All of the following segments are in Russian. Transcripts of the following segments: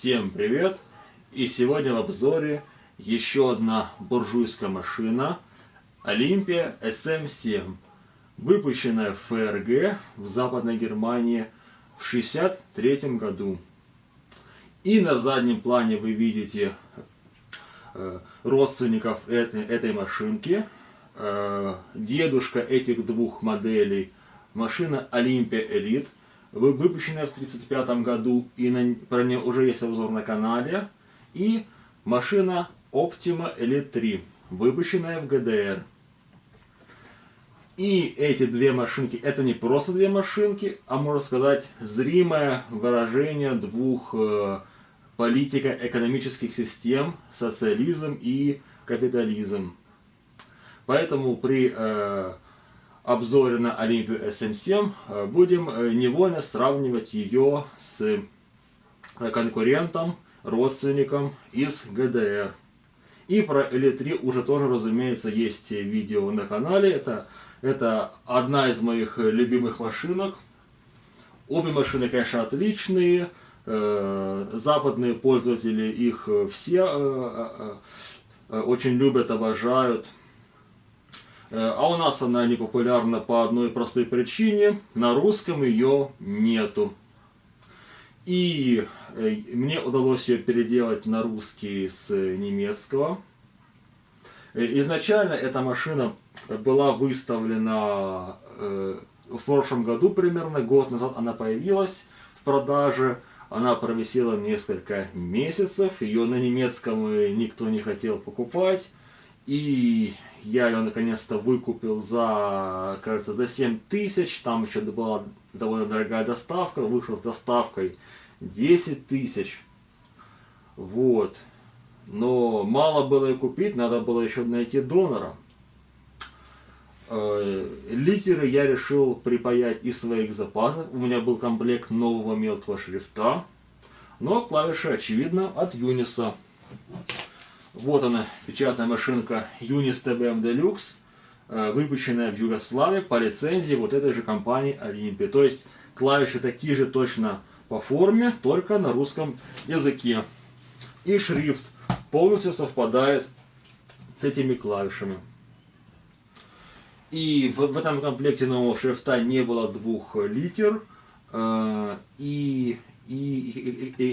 Всем привет! И сегодня в обзоре еще одна буржуйская машина Olympia SM7, выпущенная в ФРГ в Западной Германии в 1963 году. И на заднем плане вы видите родственников этой машинки. Дедушка этих двух моделей машина Olympia Elite, выпущенная в 1935 году, и про нее уже есть обзор на канале. И машина Optima Elite 3, выпущенная в ГДР. И эти две машинки, это не просто две машинки, а можно сказать зримое выражение двух политико-экономических систем: социализм и капитализм. Поэтому при обзоре на Olympia SM7 будем невольно сравнивать ее с конкурентом, родственником из ГДР. И про Elite 3 уже тоже, разумеется, есть видео на канале. Это одна из моих любимых машинок. Обе машины, конечно, отличные. Западные пользователи их все очень любят, обожают. А у нас она не популярна по одной простой причине: на русском ее нету. И мне удалось ее переделать на русский с немецкого. Изначально эта машина была выставлена в прошлом году, примерно год назад она появилась в продаже. Она провисела несколько месяцев, ее на немецком никто не хотел покупать. И я ее наконец-то выкупил за, кажется, за 7000. Там еще была довольно дорогая доставка. Вышел с доставкой 10 000. Вот. Но мало было и купить, надо было еще найти донора. Литеры я решил припаять из своих запасов. У меня был комплект нового мелкого шрифта. Но клавиши, очевидно, от Юниса. Вот она, печатная машинка Unis TBM Deluxe, выпущенная в Югославии по лицензии вот этой же компании Olympia. То есть клавиши такие же точно по форме, только на русском языке. И шрифт полностью совпадает с этими клавишами. И в этом комплекте нового шрифта не было двух литер, и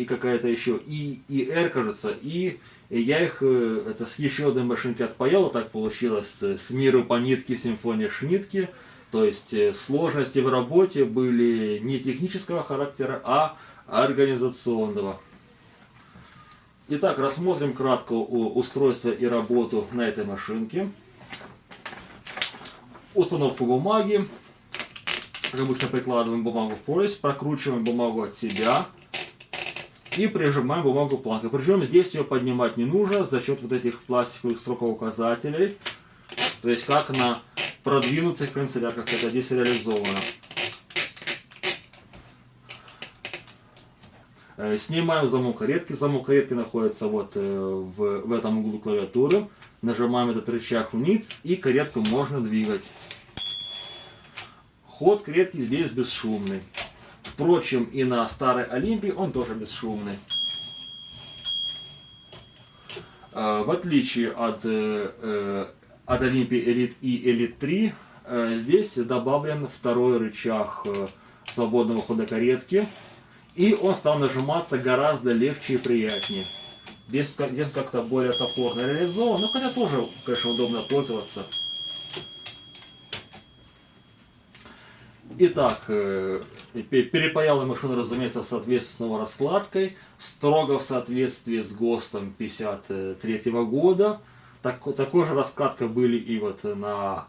какая-то еще, и R, кажется, и я их это с еще одной машинки отпаял. Так получилось с миру по нитке симфония Шнитке. То есть сложности в работе были не технического характера, а организационного. Итак, рассмотрим кратко устройство и работу на этой машинке. Установку бумаги. Как обычно, прикладываем бумагу в прорезь, прокручиваем бумагу от себя и прижимаем бумагу планкой. Причем здесь ее поднимать не нужно за счет вот этих пластиковых строкоуказателей. То есть как на продвинутых канцелярках это здесь реализовано. Снимаем замок каретки. Замок каретки находится вот в этом углу клавиатуры. Нажимаем этот рычаг вниз, и каретку можно двигать. Ход каретки здесь бесшумный. Впрочем, и на старой Олимпии он тоже бесшумный. В отличие от Olympia Elite и Elite 3, здесь добавлен второй рычаг свободного хода каретки. И он стал нажиматься гораздо легче и приятнее. Здесь как-то более топорно реализован, но хотя тоже, конечно, удобно пользоваться. Итак, перепаял машину, разумеется, в соответствии с новой раскладкой, строго в соответствии с ГОСТом 1953 года. Такой же раскладка были и вот на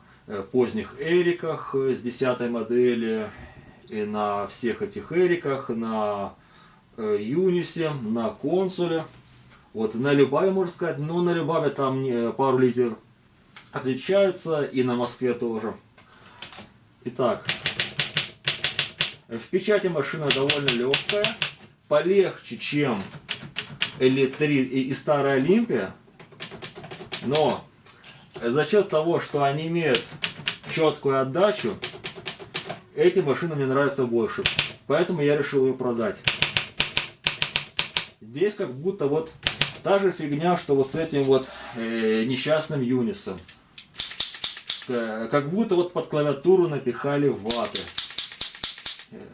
поздних Эриках с 10 модели, и на всех этих Эриках, на Юнисе, на Консуле. Вот на Любаве, можно сказать, но на Любаве там пару литер отличаются, и на Москве тоже. Итак, в печати машина довольно легкая, полегче, чем Elite 3 и старая Olympia, но за счет того, что они имеют четкую отдачу, эти машины мне нравятся больше, поэтому я решил ее продать. здесь как будто вот та же фигня, что вот с этим вот несчастным Юнисом. Как будто вот под клавиатуру напихали ваты.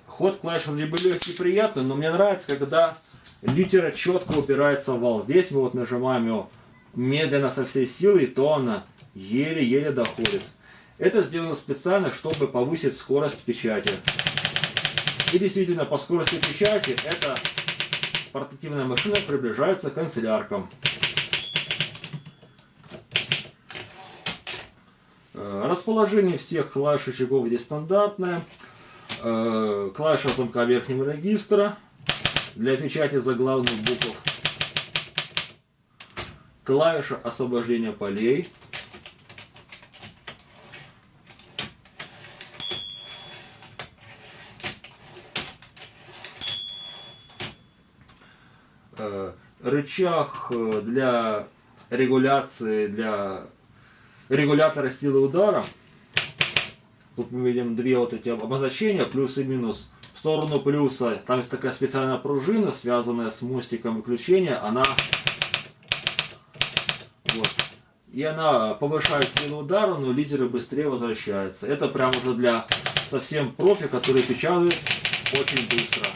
Ход клавиш вроде бы легкий и приятный, но мне нравится, когда литера четко упирается в вал. Здесь мы вот нажимаем его медленно со всей силы, и то она еле-еле доходит. Это сделано специально, чтобы повысить скорость печати. И действительно, по скорости печати эта портативная машина приближается к канцеляркам. Расположение всех клавиш рычагов здесь стандартное. Клавиша замка верхнего регистра для печати заглавных букв. Клавиша освобождения полей. Рычаг для регуляции, для регулятора силы удара. Тут мы видим две вот эти обозначения, плюс и минус. В сторону плюса там есть такая специальная пружина, связанная с мостиком выключения. Она вот. И она повышает силу удара, но лидеры быстрее возвращаются. Это прямо уже для совсем профи, которые печатают очень быстро.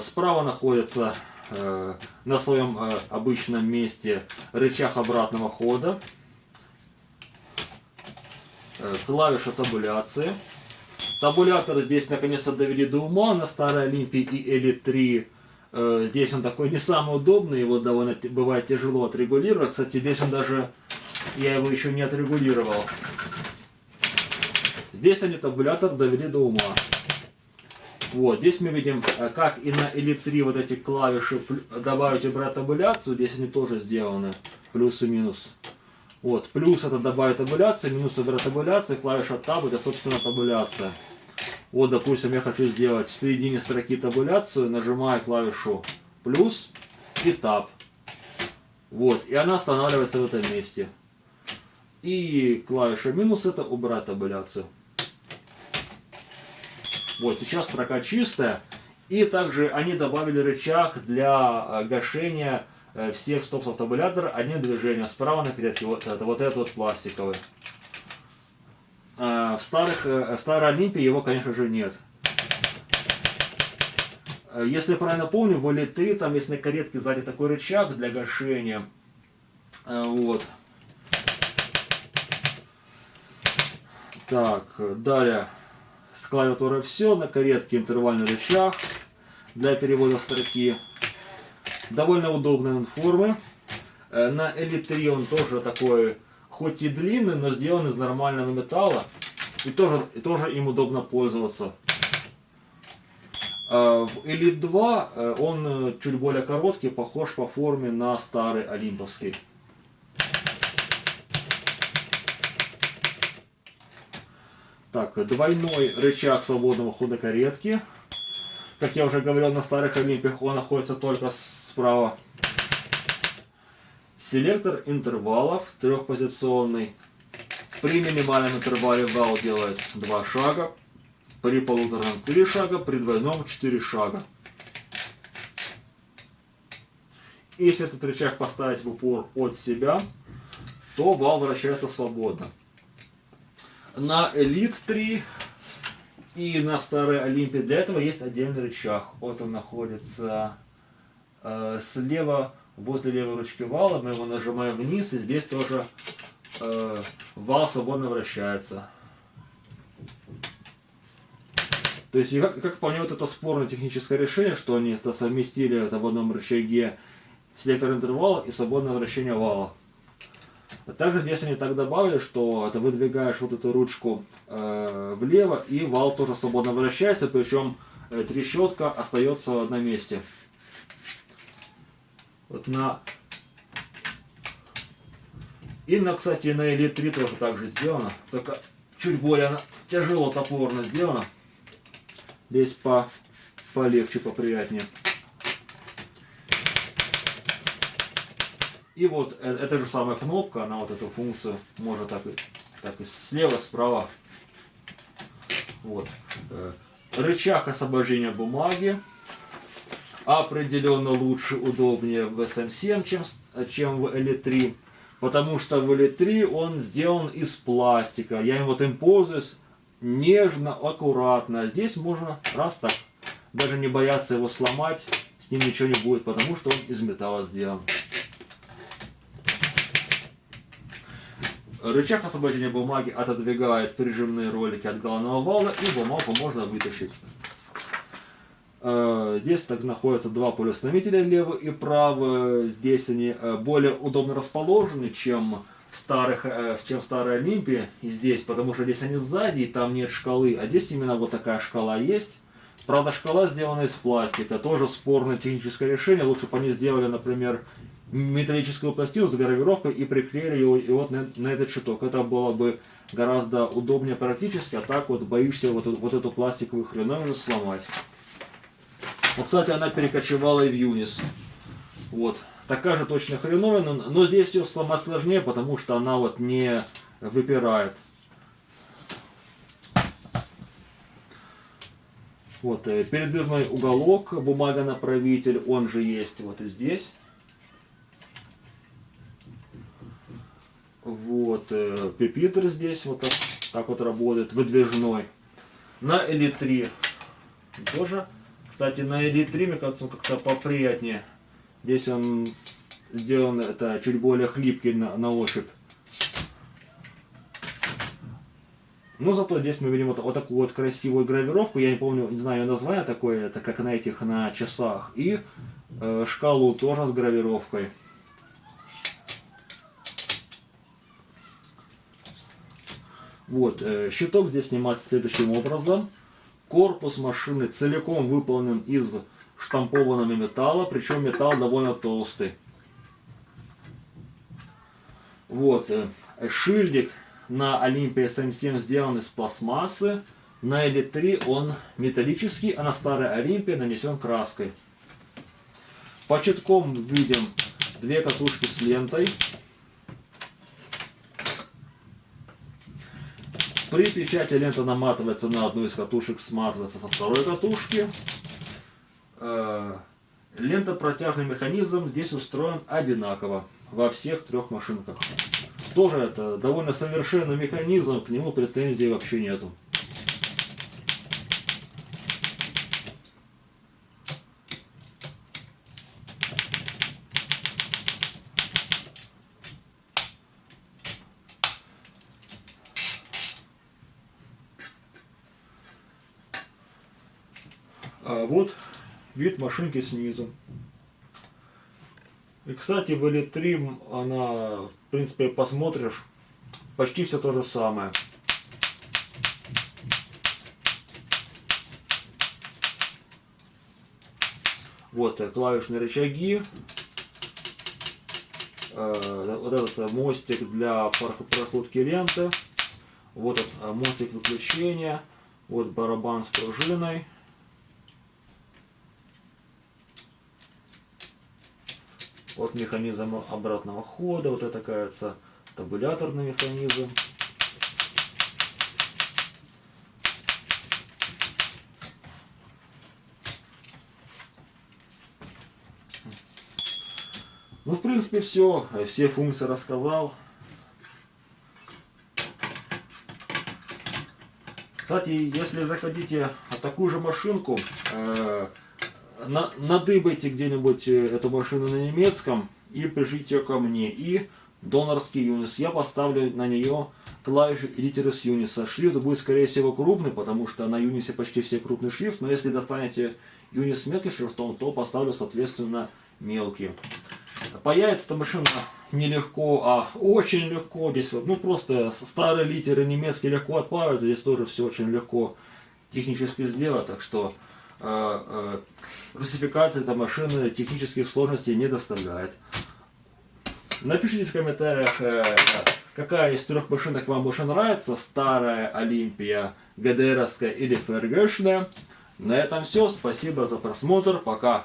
Справа находится на своем обычном месте рычаг обратного хода, клавиша табуляции. Табулятор здесь наконец-то довели до ума на старой Олимпии и Elite 3. Здесь он такой не самый удобный, его довольно бывает тяжело отрегулировать. Кстати, здесь он даже, я его еще не отрегулировал. Здесь они табулятор довели до ума. Вот, здесь мы видим, как и на Elite 3 вот эти клавиши добавить и убрать табуляцию, здесь они тоже сделаны, плюс и минус. Вот, плюс это добавить табуляцию, минус убрать табуляцию, клавиша Tab это собственно табуляция. Вот, допустим, я хочу сделать в середине строки табуляцию, нажимаю клавишу плюс и Tab. Вот, и она останавливается в этом месте. И клавиша минус это убрать табуляцию. Вот, сейчас строка чистая. И также они добавили рычаг для гашения всех стопсов табулятора одним движением. Справа на клетке вот этот вот пластиковый. В старой Олимпии его, конечно же, нет. Если правильно помню, в Elite 3 там есть на каретке сзади такой рычаг для гашения. Вот. Так, далее. С клавиатурой все, на каретке интервальный рычаг для перевода строки. Довольно удобные формы. На Elite 3 он тоже такой, хоть и длинный, но сделан из нормального металла. И тоже им удобно пользоваться. В Elite 2 он чуть более короткий, похож по форме на старый олимповский. Так, двойной рычаг свободного хода каретки. Как я уже говорил, на старых Олимпиях он находится только справа. Селектор интервалов трехпозиционный. При минимальном интервале вал делает 2 шага. При полуторном 3 шага, при двойном 4 шага. Если этот рычаг поставить в упор от себя, то вал вращается свободно. На Elite 3 и на старой Олимпии для этого есть отдельный рычаг. Вот он находится слева, возле левой ручки вала. Мы его нажимаем вниз, и здесь тоже вал свободно вращается. То есть, как по мне, вот это спорное техническое решение, что они это совместили это в одном рычаге селектор интервала и свободное вращение вала. Также здесь они так добавили, что это выдвигаешь вот эту ручку влево, и вал тоже свободно вращается, причем трещотка остается на месте. Вот кстати, на Elite 3 тоже так же сделано, только чуть более тяжело топорно сделано. Здесь полегче, поприятнее. И вот эта же самая кнопка, она вот эту функцию может так и слева, справа. Вот. Рычаг освобождения бумаги. Определенно лучше, удобнее в SM7, чем в Elite3. Потому что в Elite3 он сделан из пластика. Я им вот им пользуюсь нежно, аккуратно. А здесь можно раз так, даже не бояться его сломать. С ним ничего не будет, потому что он из металла сделан. Рычаг освобождения бумаги отодвигает прижимные ролики от головного вала, и бумагу можно вытащить. Здесь так находятся два полиустановителя, левый и правый. Здесь они более удобно расположены, чем в старой Олимпии. И здесь, потому что здесь они сзади, и там нет шкалы. А здесь именно вот такая шкала есть. Правда, шкала сделана из пластика. Тоже спорное техническое решение. Лучше бы они сделали, например, металлическую пластину с гравировкой и приклеили его и вот на этот щиток. Это было бы гораздо удобнее практически. А так вот боишься вот эту пластиковую хреновину сломать. Вот, кстати, она перекочевала и в Юнис. Вот. Такая же точно хреновина, но здесь ее сломать сложнее, потому что она вот не выпирает. Вот, передвижной уголок, бумага-направитель, он же есть вот и здесь. Вот, пюпитр здесь вот так вот работает, выдвижной. На Elite3 тоже. Кстати, на Elite3, мне кажется, он как-то поприятнее. Здесь он сделан это чуть более хлипкий на ощупь. Но зато здесь мы видим вот такую вот красивую гравировку. Я не помню, не знаю ее название такое, это как на этих, на часах. И шкалу тоже с гравировкой. Вот, щиток здесь снимается следующим образом. Корпус машины целиком выполнен из штампованного металла, причем металл довольно толстый. Вот, шильдик на Olympia SM7 сделан из пластмассы, на Elite3 он металлический, а на старой Olympia нанесен краской. По щиткам видим две катушки с лентой. При печати лента наматывается на одну из катушек, сматывается со второй катушки. Лентопротяжный механизм здесь устроен одинаково во всех трех машинках. Тоже это довольно совершенный механизм, к нему претензий вообще нету. А вот вид машинки снизу. И, кстати, в Elite3 она, в принципе, посмотришь, почти все то же самое. Вот клавишные рычаги. Вот этот мостик для прокрутки ленты. Вот этот мостик выключения. Вот барабан с пружиной. Вот механизм обратного хода, вот это, кажется, табуляторный механизм. Ну, в принципе, все функции рассказал. Кстати, если захотите такую же машинку, надыбайте где-нибудь эту машину на немецком и пришлите ее ко мне. И донорский Юнис. Я поставлю на нее клавиши и литеры с Юниса. Шрифт будет, скорее всего, крупный, потому что на Юнисе почти все крупный шрифт. Но если достанете Юнис мелким шрифтом, то поставлю, соответственно, мелкий. Появится эта машина нелегко, а очень легко. Здесь вот, ну, просто старые литеры немецкие легко отправятся. Здесь тоже все очень легко технически сделать. Так что русификация этой машины технических сложностей не доставляет. Напишите в комментариях, какая из трех машинок вам больше нравится. Старая Олимпия, ГДРовская или ФРГшная. На этом все. Спасибо за просмотр. Пока.